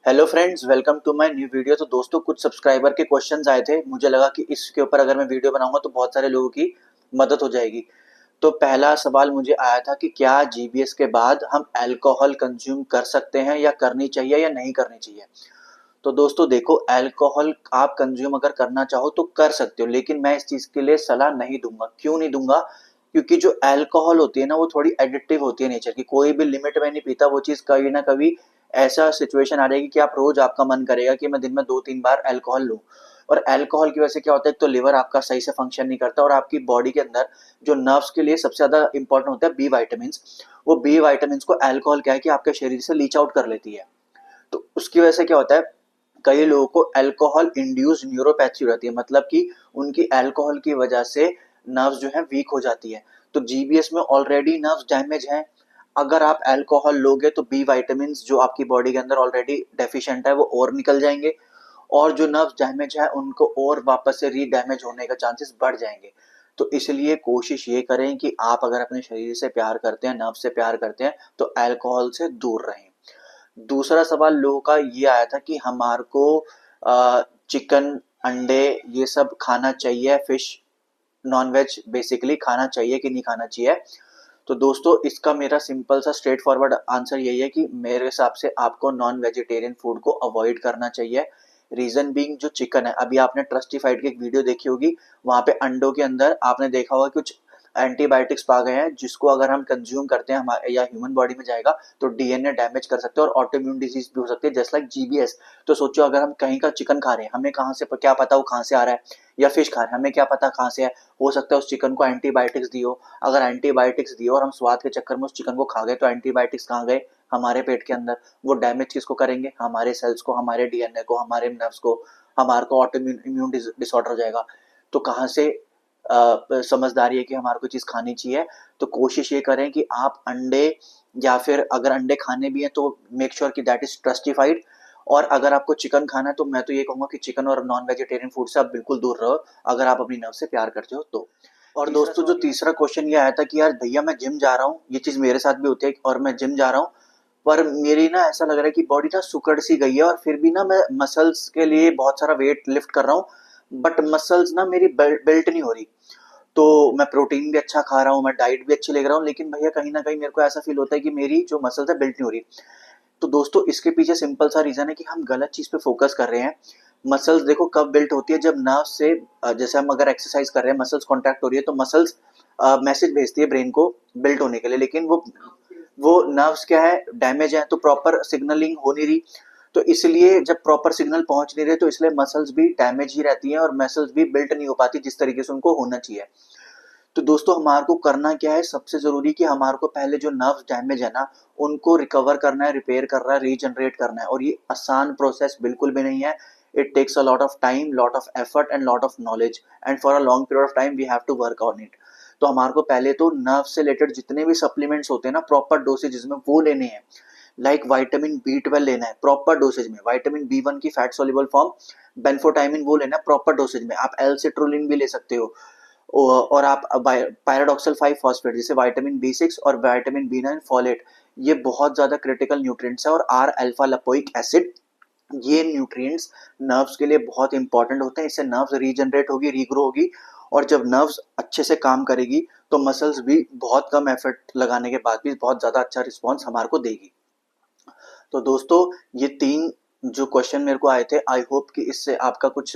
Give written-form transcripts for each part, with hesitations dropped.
Hello friends, welcome to my new video. तो दोस्तों, कुछ सब्सक्राइबर के क्वेश्चंस आए थे। मुझे लगा कि इसके ऊपर अगर मैं वीडियो बनाऊंगा तो बहुत सारे लोगों की मदद हो जाएगी। तो पहला सवाल मुझे आया था कि क्या जीबीएस के बाद हम अल्कोहल कंज्यूम कर सकते हैं या करनी चाहिए या नहीं करनी चाहिए। तो दोस्तों देखो, अल्कोहल आप कंज्यूम अगर करना चाहो तो कर सकते हो, लेकिन मैं इस चीज के लिए सलाह नहीं दूंगा। क्यों नहीं दूंगा? क्योंकि जो अल्कोहल होती है ना, वो थोड़ी एडिक्टिव होती है नेचर की। कोई भी लिमिट में नहीं पीता, वो चीज कभी ना कभी ऐसा सिचुएशन आ जाएगी कि आप रोज आपका मन करेगा कि मैं दिन में 2-3 बार अल्कोहल लूं। और अल्कोहल की वजह से क्या होता है, तो लिवर आपका सही से फंक्शन नहीं करता और आपकी बॉडी के अंदर जो नर्व्स के लिए सबसे ज्यादा इंपॉर्टेंट होता है बी वाइटामिन, वो बी वाइटामिन को अल्कोहल क्या है कि आपके शरीर से लीच आउट कर लेती है। तो उसकी वजह से क्या होता है, कई लोगों को अल्कोहल इंड्यूस न्यूरोपैथी रहती है, मतलब कि उनकी अल्कोहल की वजह से नर्व्स जो है वीक हो जाती है। तो जीबीएस में ऑलरेडी नर्व्स डैमेज हैं। अगर आप अल्कोहल लोगे तो बी वाइटामिन जो आपकी बॉडी के अंदर ऑलरेडी डेफिशिएंट है वो और निकल जाएंगे, और जो नर्व्स डैमेज है उनको और वापस से री डैमेज होने का चांसेस बढ़ जाएंगे। तो इसलिए कोशिश ये करें कि आप अगर अपने शरीर से प्यार करते हैं, नर्व से प्यार करते हैं, तो अल्कोहल से दूर रहें। दूसरा सवाल लोगों का ये आया था कि हमारे को चिकन, अंडे ये सब खाना चाहिए, फिश, नॉनवेज बेसिकली खाना चाहिए कि नहीं खाना चाहिए। तो दोस्तों, इसका मेरा सिंपल सा स्ट्रेट फॉरवर्ड आंसर यही है कि मेरे हिसाब से आपको नॉन वेजिटेरियन फूड को अवॉइड करना चाहिए। रीजन बीइंग, जो चिकन है, अभी आपने ट्रस्टिफाइड की एक वीडियो देखी होगी, वहां पे अंडों के अंदर आपने देखा होगा कुछ एंटीबायोटिक्स पा गए हैं, जिसको अगर हम कंज्यूम करते हैं हमारे या ह्यूमन बॉडी में जाएगा तो डीएनए डैमेज कर सकते हैं और ऑटोइम्यून डिजीज भी हो सकती है, जस्ट लाइक जीबीएस। तो सोचो, अगर हम कहीं का चिकन खा रहे हैं, हमें कहाँ से क्या पता वो कहाँ से आ रहा है, या फिश खा रहे हैं, हमें क्या पता कहाँ से है। हो सकता है उस चिकन को एंटीबायोटिक्स दी हो। अगर एंटीबायोटिक्स दी और हम स्वाद के चक्कर में उस चिकन को खा गए, तो एंटीबायोटिक्स कहाँ गए? हमारे पेट के अंदर। वो डैमेज किसको करेंगे? हमारे सेल्स को, हमारे डीएनए को, हमारे नर्व्स को। हमारे को ऑटो इम्यून डिसऑर्डर हो जाएगा। तो कहाँ से समझदारी है कि हमारे को चीज खानी चाहिए? तो कोशिश ये करें कि आप अंडे, या फिर अगर अंडे खाने भी हैं तो मेक श्योर कि दैट इज ट्रस्टिफाइड। और अगर आपको चिकन खाना है तो मैं तो ये कहूंगा कि चिकन और नॉन वेजिटेरियन फूड से आप बिल्कुल दूर रहो, अगर आप अपनी नर्व से प्यार करते हो तो। और दोस्तों, जो तीसरा क्वेश्चन ये आया था कि यार भैया मैं जिम जा रहा हूँ, ये चीज मेरे साथ भी होती है, और मैं जिम जा रहा हूँ पर मेरी ना ऐसा लग रहा है कि बॉडी ना सुकड़ सी गई है, और फिर भी ना मैं मसल्स के लिए बहुत सारा वेट लिफ्ट कर रहा हूँ, बट मसल्स ना मेरी बिल्ट नहीं हो रही। तो मैं प्रोटीन भी अच्छा खा रहा हूँ, मैं डाइट भी अच्छी ले रहा हूँ, लेकिन भैया कहीं ना कहीं मेरे को ऐसा फील होता है कि मेरी जो मसल्स है बिल्ट नहीं हो रही। तो दोस्तों, इसके पीछे सिंपल सा रीजन है कि हम गलत चीज पे फोकस कर रहे हैं। मसल्स देखो कब बिल्ट होती है, जब नर्व से जैसे हम अगर एक्सरसाइज कर रहे हैं, मसल्स कॉन्ट्रैक्ट हो रही है, तो मसल्स मैसेज भेजती है ब्रेन को बिल्ट होने के लिए, लेकिन वो नर्व्स क्या है, डैमेज है, तो प्रॉपर सिग्नलिंग हो नहीं रही। तो इसलिए जब प्रॉपर सिग्नल पहुंच नहीं रहे, तो इसलिए मसल्स भी डैमेज ही रहती हैं और मसल्स भी बिल्ट नहीं हो पाती जिस तरीके से उनको होना चाहिए। तो दोस्तों, हमारे को करना क्या है, सबसे जरूरी कि हमारे को पहले जो नर्व डैमेज है ना, उनको रिकवर करना है, रिपेयर करना है, रीजनरेट करना है। और ये आसान प्रोसेस बिल्कुल भी नहीं है। It takes a lot of time, lot of effort and lot of knowledge, and for a long period of time we have to work on it. तो हमारे को पहले तो नर्व से रिलेटेड जितने भी सप्लीमेंट्स होते हैं ना, प्रॉपर डोसेज में वो लेने हैं। लाइक वाइटामिन बी 12 लेना है प्रॉपर डोसेज में, वाइटामिन बी 1 की फैट सोल्यूबल फॉर्म बेन्फोटाइमिन वो लेना है प्रॉपर डोसेज में। आप एल सिट्रोलिन भी ले सकते हो। और आप पायराडॉक्सल 5 फॉस्फेट जैसे वाइटामिन बी 6 और वाइटामिन बी 9 फॉलेट, ये बहुत ज्यादा क्रिटिकल न्यूट्रिएंट्स है। और आर अल्फा लपोइक एसिड, ये न्यूट्रिएंट्स नर्व्स के लिए बहुत इंपॉर्टेंट होते हैं। इससे नर्व्स रीजनरेट होगी, रीग्रो होगी, और जब नर्व्स अच्छे से काम करेगी तो मसल्स भी बहुत कम एफर्ट लगाने के बाद भी बहुत ज्यादा अच्छा रिस्पॉन्स हमारे को देगी। तो दोस्तों, ये 3 जो क्वेश्चन मेरे को आए थे, आई होप कि इससे आपका कुछ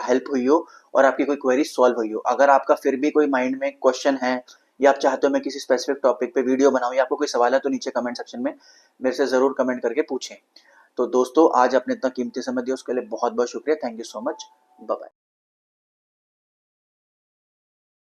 हेल्प हुई हो और आपकी कोई क्वेरी सॉल्व हुई हो। अगर आपका फिर भी कोई माइंड में क्वेश्चन है, या आप चाहते हो मैं किसी स्पेसिफिक टॉपिक पे वीडियो बनाऊं, या आपको कोई सवाल है, तो नीचे कमेंट सेक्शन में मेरे से जरूर कमेंट करके पूछें। तो दोस्तों, आज आपने इतना कीमती समय दिया उसके लिए बहुत बहुत शुक्रिया। Thank you so much. Bye bye.